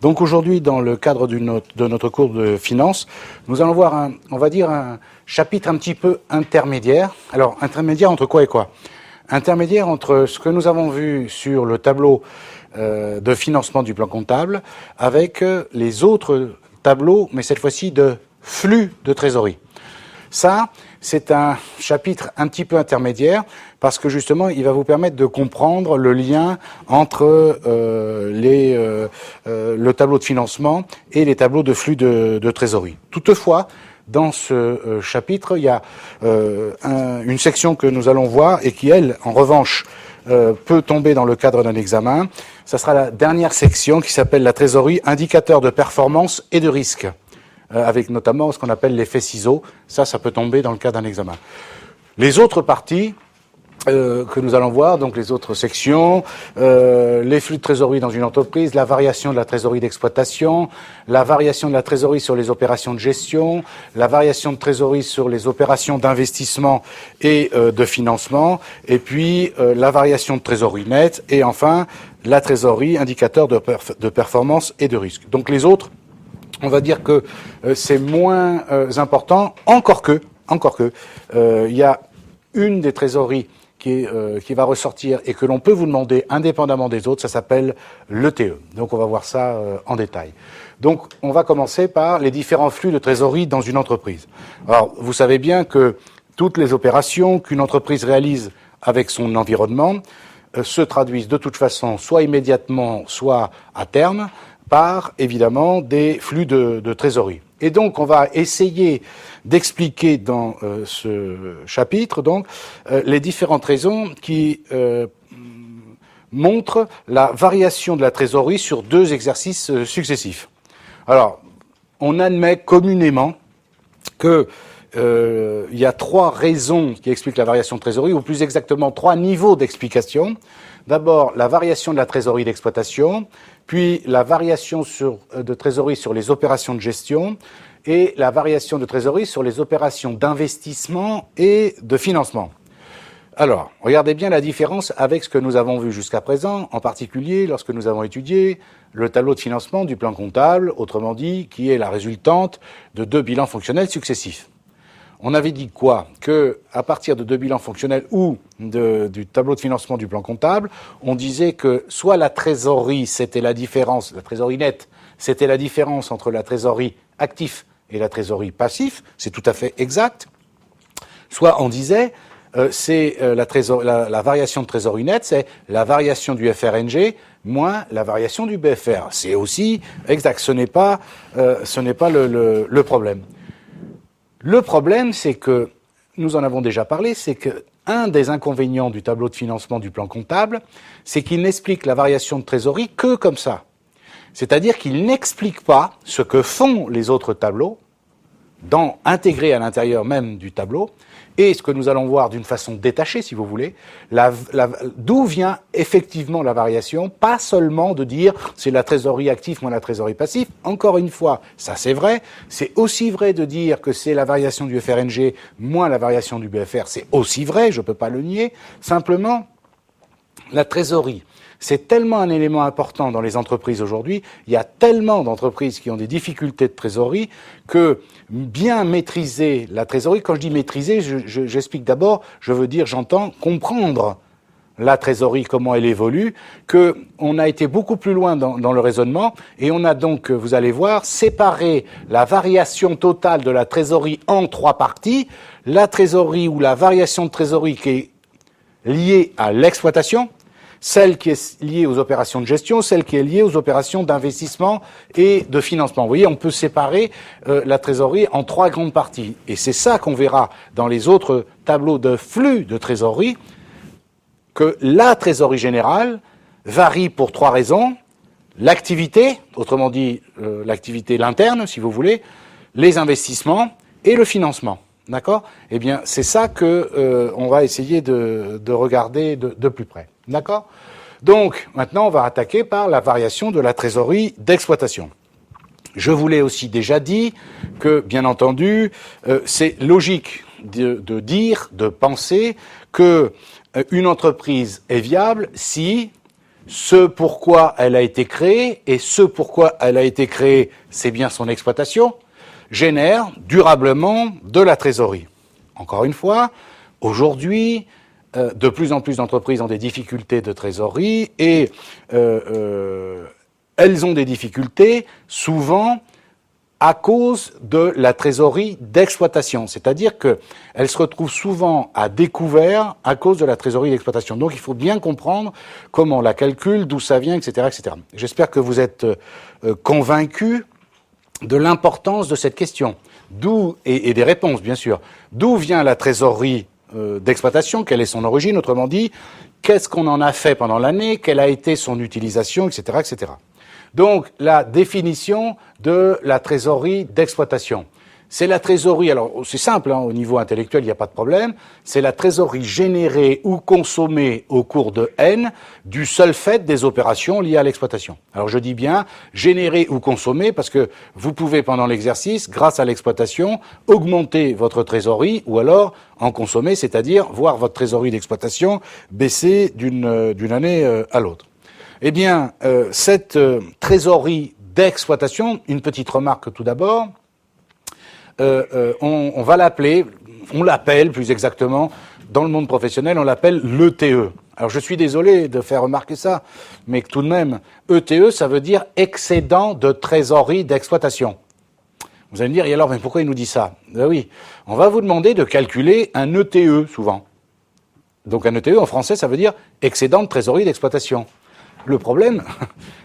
Donc aujourd'hui, dans le cadre de notre cours de finance, nous allons voir on va dire un chapitre un petit peu intermédiaire. Alors, intermédiaire entre quoi et quoi? Intermédiaire entre ce que nous avons vu sur le tableau de financement du plan comptable avec les autres tableaux, mais cette fois-ci de flux de trésorerie. Ça, c'est un chapitre un petit peu intermédiaire parce que justement, il va vous permettre de comprendre le lien entre le tableau de financement et les tableaux de flux de trésorerie. Toutefois, dans ce chapitre, il y a une section que nous allons voir et qui, elle, en revanche, peut tomber dans le cadre d'un examen. Ça sera la dernière section qui s'appelle la trésorerie, indicateur de performance et de risque, avec notamment ce qu'on appelle l'effet ciseau. Ça peut tomber dans le cadre d'un examen. Les autres parties que nous allons voir, donc les autres sections, les flux de trésorerie dans une entreprise, la variation de la trésorerie d'exploitation, la variation de la trésorerie sur les opérations de gestion, la variation de trésorerie sur les opérations d'investissement et de financement, et puis la variation de trésorerie nette, et enfin la trésorerie, indicateur de performance et de risque. Donc les autres, on va dire que c'est moins important, encore que, il y a une des trésoreries qui va ressortir et que l'on peut vous demander indépendamment des autres, ça s'appelle l'ETE. Donc on va voir ça en détail. Donc on va commencer par les différents flux de trésorerie dans une entreprise. Alors vous savez bien que toutes les opérations qu'une entreprise réalise avec son environnement se traduisent de toute façon soit immédiatement, soit à terme, par évidemment des flux de trésorerie. Et donc on va essayer d'expliquer dans ce chapitre donc les différentes raisons qui montrent la variation de la trésorerie sur deux exercices successifs. Alors, on admet communément que il y a trois raisons qui expliquent la variation de trésorerie, ou plus exactement trois niveaux d'explication. D'abord, la variation de la trésorerie d'exploitation, puis la variation de trésorerie sur les opérations de gestion et la variation de trésorerie sur les opérations d'investissement et de financement. Alors, regardez bien la différence avec ce que nous avons vu jusqu'à présent, en particulier lorsque nous avons étudié le tableau de financement du plan comptable, autrement dit, qui est la résultante de deux bilans fonctionnels successifs. On avait dit quoi? Que à partir de deux bilans fonctionnels ou du tableau de financement du plan comptable, on disait que soit la trésorerie, c'était la différence, la trésorerie nette, c'était la différence entre la trésorerie active et la trésorerie passive, c'est tout à fait exact. Soit on disait, c'est la variation de trésorerie nette, c'est la variation du FRNG moins la variation du BFR. C'est aussi exact. Ce n'est pas le problème. Le problème, c'est que, nous en avons déjà parlé, c'est que un des inconvénients du tableau de financement du plan comptable, c'est qu'il n'explique la variation de trésorerie que comme ça. C'est-à-dire qu'il n'explique pas ce que font les autres tableaux, intégrés à l'intérieur même du tableau, et ce que nous allons voir d'une façon détachée, si vous voulez, d'où vient effectivement la variation, pas seulement de dire c'est la trésorerie active moins la trésorerie passive. Encore une fois, ça c'est vrai. C'est aussi vrai de dire que c'est la variation du FRNG moins la variation du BFR. C'est aussi vrai, je ne peux pas le nier. Simplement, la trésorerie, c'est tellement un élément important dans les entreprises aujourd'hui, il y a tellement d'entreprises qui ont des difficultés de trésorerie que bien maîtriser la trésorerie, quand je dis maîtriser, j'explique d'abord, j'entends comprendre la trésorerie, comment elle évolue, qu'on a été beaucoup plus loin dans le raisonnement et on a donc, vous allez voir, séparé la variation totale de la trésorerie en trois parties, la trésorerie ou la variation de trésorerie qui est liée à l'exploitation, celle qui est liée aux opérations de gestion, celle qui est liée aux opérations d'investissement et de financement. Vous voyez, on peut séparer la trésorerie en trois grandes parties. Et c'est ça qu'on verra dans les autres tableaux de flux de trésorerie, que la trésorerie générale varie pour trois raisons. L'activité, autrement dit l'activité l'interne, si vous voulez, les investissements et le financement. D'accord? Eh bien, c'est ça que on va essayer de regarder de plus près. D'accord? Donc, maintenant, on va attaquer par la variation de la trésorerie d'exploitation. Je vous l'ai aussi déjà dit que, bien entendu, c'est logique de penser que une entreprise est viable si ce pourquoi elle a été créée, et ce pourquoi elle a été créée, c'est bien son exploitation, génère durablement de la trésorerie. Encore une fois, aujourd'hui, de plus en plus d'entreprises ont des difficultés de trésorerie et elles ont des difficultés souvent à cause de la trésorerie d'exploitation. C'est-à-dire qu'elles se retrouvent souvent à découvert à cause de la trésorerie d'exploitation. Donc il faut bien comprendre comment on la calcule, d'où ça vient, etc., etc. J'espère que vous êtes convaincus de l'importance de cette question. D'où, et des réponses, bien sûr. D'où vient la trésorerie d'exploitation? Quelle est son origine? Autrement dit, qu'est-ce qu'on en a fait pendant l'année? Quelle a été son utilisation, etc., etc. Donc, la définition de la trésorerie d'exploitation. C'est la trésorerie, alors c'est simple, au niveau intellectuel, il n'y a pas de problème, c'est la trésorerie générée ou consommée au cours de N du seul fait des opérations liées à l'exploitation. Alors je dis bien générée ou consommée parce que vous pouvez pendant l'exercice, grâce à l'exploitation, augmenter votre trésorerie ou alors en consommer, c'est-à-dire voir votre trésorerie d'exploitation baisser d'une année à l'autre. Eh bien, cette trésorerie d'exploitation, une petite remarque tout d'abord, on va l'appeler, on l'appelle plus exactement, dans le monde professionnel, on l'appelle l'ETE. Alors je suis désolé de faire remarquer ça, mais tout de même, ETE, ça veut dire excédent de trésorerie d'exploitation. Vous allez me dire, et alors, mais pourquoi il nous dit ça? Ben oui, on va vous demander de calculer un ETE, souvent. Donc un ETE, en français, ça veut dire excédent de trésorerie d'exploitation. Le problème,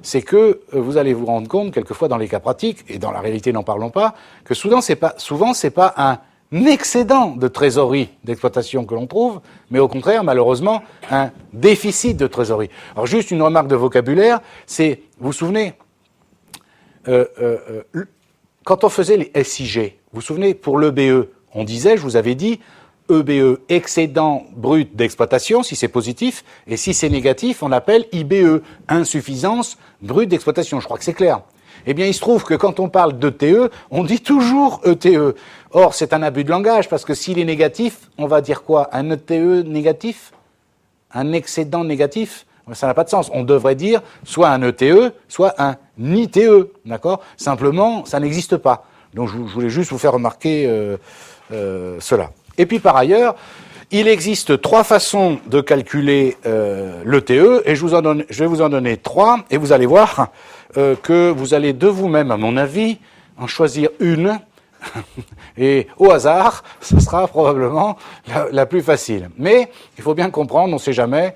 c'est que vous allez vous rendre compte, quelquefois dans les cas pratiques, et dans la réalité n'en parlons pas, que souvent c'est pas un excédent de trésorerie d'exploitation que l'on trouve, mais au contraire, malheureusement, un déficit de trésorerie. Alors juste une remarque de vocabulaire, c'est, vous vous souvenez, quand on faisait les SIG, vous vous souvenez, pour l'EBE, on disait, je vous avais dit, EBE, excédent brut d'exploitation, si c'est positif, et si c'est négatif, on appelle IBE, insuffisance brute d'exploitation. Je crois que c'est clair. Eh bien, il se trouve que quand on parle d'ETE, on dit toujours ETE. Or, c'est un abus de langage, parce que s'il est négatif, on va dire quoi? Un ETE négatif? Un excédent négatif? Ça n'a pas de sens. On devrait dire soit un ETE, soit un ITE, d'accord? Simplement, ça n'existe pas. Donc, je voulais juste vous faire remarquer cela. Et puis par ailleurs, il existe 3 façons de calculer l'ETE, et je vais vous en donner 3, et vous allez voir que vous allez de vous-même, à mon avis, en choisir une, et au hasard, ce sera probablement la plus facile. Mais il faut bien comprendre, on ne sait jamais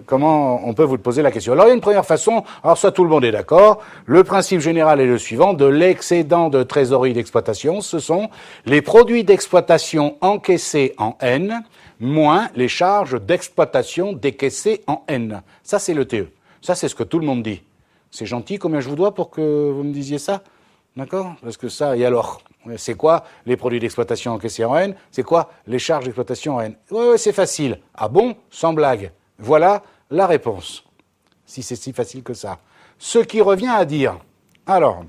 comment on peut vous poser la question. Alors il y a une première façon, alors ça tout le monde est d'accord, le principe général est le suivant, de l'excédent de trésorerie d'exploitation, ce sont les produits d'exploitation encaissés en N, moins les charges d'exploitation décaissées en N. Ça c'est l'ETE, ça c'est ce que tout le monde dit. C'est gentil, combien je vous dois pour que vous me disiez ça? D'accord? Parce que ça, et alors? C'est quoi les produits d'exploitation encaissés en N? C'est quoi les charges d'exploitation en N? Ouais, c'est facile. Ah bon? Sans blague. Voilà la réponse. Si c'est si facile que ça. Ce qui revient à dire, alors,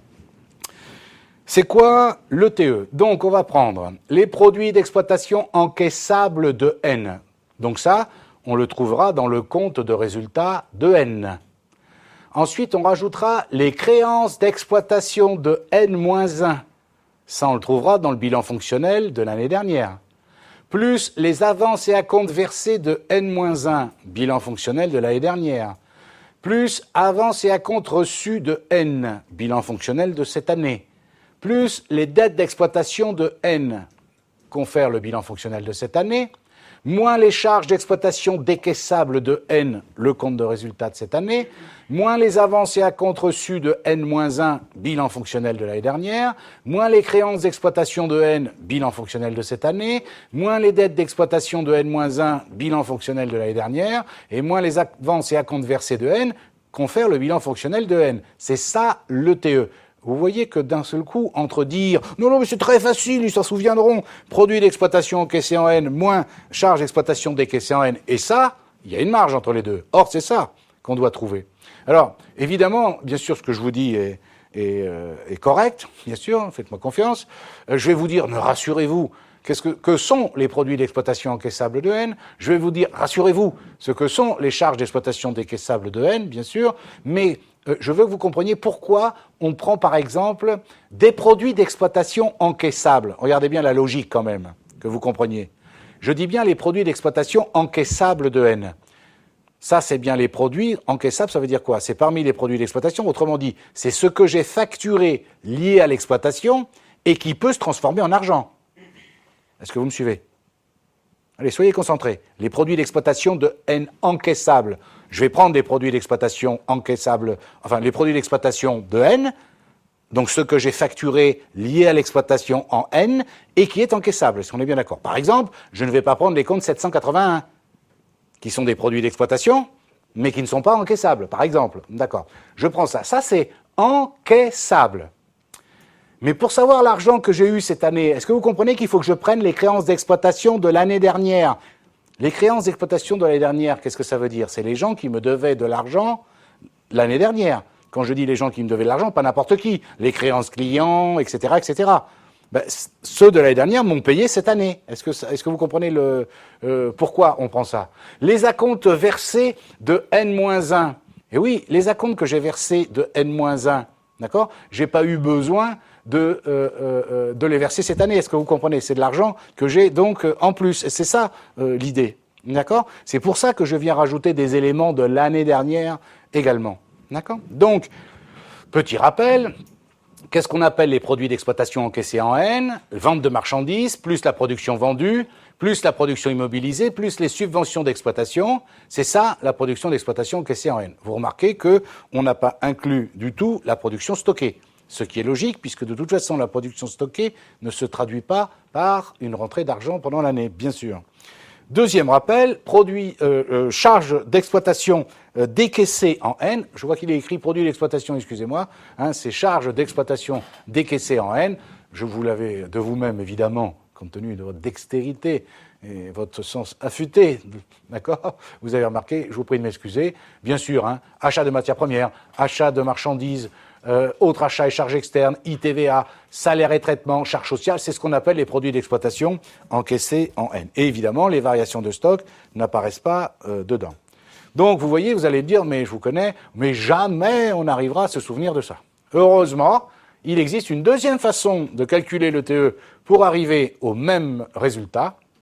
c'est quoi l'ETE? Donc, on va prendre les produits d'exploitation encaissables de N. Donc ça, on le trouvera dans le compte de résultat de N. Ensuite, on rajoutera les créances d'exploitation de N-1. Ça, on le trouvera dans le bilan fonctionnel de l'année dernière. Plus les avances et acomptes versés de N-1, bilan fonctionnel de l'année dernière. Plus avances et acomptes reçus de N, bilan fonctionnel de cette année. Plus les dettes d'exploitation de N, confère le bilan fonctionnel de cette année. Moins les charges d'exploitation décaissables de N, le compte de résultat de cette année, moins les avances et acomptes reçus de N-1, bilan fonctionnel de l'année dernière, moins les créances d'exploitation de N, bilan fonctionnel de cette année, moins les dettes d'exploitation de N-1, bilan fonctionnel de l'année dernière, et moins les avances et acomptes versés de N, confère le bilan fonctionnel de N. C'est ça l'ETE. Vous voyez que d'un seul coup, entre dire « Non, mais c'est très facile, ils s'en souviendront, produit d'exploitation encaissé en N, moins charge d'exploitation décaissée en N », et ça, il y a une marge entre les deux. Or, c'est ça qu'on doit trouver. Alors, évidemment, bien sûr, ce que je vous dis est correct, bien sûr, faites-moi confiance. Je vais vous dire, ne rassurez-vous, Que sont les produits d'exploitation encaissables de N? Je vais vous dire, rassurez-vous, ce que sont les charges d'exploitation décaissables de N, bien sûr, mais je veux que vous compreniez pourquoi on prend par exemple des produits d'exploitation encaissables. Regardez bien la logique quand même, que vous compreniez. Je dis bien les produits d'exploitation encaissables de N. Ça, c'est bien les produits encaissables, ça veut dire quoi? C'est parmi les produits d'exploitation, autrement dit, c'est ce que j'ai facturé lié à l'exploitation et qui peut se transformer en argent. Est-ce que vous me suivez? Allez, soyez concentrés. Les produits d'exploitation de N encaissables. Je vais prendre des produits d'exploitation encaissables, enfin les produits d'exploitation de N, donc ce que j'ai facturé lié à l'exploitation en N et qui est encaissable. Est-ce qu'on est bien d'accord? Par exemple, je ne vais pas prendre les comptes 781, qui sont des produits d'exploitation, mais qui ne sont pas encaissables, par exemple. D'accord. Je prends ça. Ça, c'est encaissable. Mais pour savoir l'argent que j'ai eu cette année, est-ce que vous comprenez qu'il faut que je prenne les créances d'exploitation de l'année dernière? Les créances d'exploitation de l'année dernière, qu'est-ce que ça veut dire? C'est les gens qui me devaient de l'argent l'année dernière. Quand je dis les gens qui me devaient de l'argent, pas n'importe qui. Les créances clients, etc., etc. Ben, ceux de l'année dernière m'ont payé cette année. Est-ce que vous comprenez pourquoi on prend ça? Les acomptes versés de N-1. Et oui, les acomptes que j'ai versés de N-1, d'accord? J'ai pas eu besoin de les verser cette année. Est-ce que vous comprenez? C'est de l'argent que j'ai donc en plus. Et c'est ça l'idée. D'accord? C'est pour ça que je viens rajouter des éléments de l'année dernière également. D'accord? Donc, petit rappel, qu'est-ce qu'on appelle les produits d'exploitation encaissés en N? Vente de marchandises, plus la production vendue, plus la production immobilisée, plus les subventions d'exploitation. C'est ça, la production d'exploitation encaissée en N. Vous remarquez qu'on n'a pas inclus du tout la production stockée. Ce qui est logique, puisque de toute façon, la production stockée ne se traduit pas par une rentrée d'argent pendant l'année, bien sûr. Deuxième rappel, charges d'exploitation décaissées en N. Je vois qu'il est écrit produit d'exploitation, excusez-moi. C'est charges d'exploitation décaissées en N. Je vous l'avais de vous-même, évidemment, compte tenu de votre dextérité et votre sens affûté, d'accord? Vous avez remarqué, je vous prie de m'excuser. Bien sûr, achat de matières premières, achat de marchandises, autres achats et charges externes, ITVA, salaire et traitement, charges sociales, c'est ce qu'on appelle les produits d'exploitation encaissés en N. Et évidemment, les variations de stock n'apparaissent pas dedans. Donc, vous voyez, vous allez me dire, mais je vous connais, mais jamais on arrivera à se souvenir de ça. Heureusement, il existe une deuxième façon de calculer le TE pour arriver au même résultat,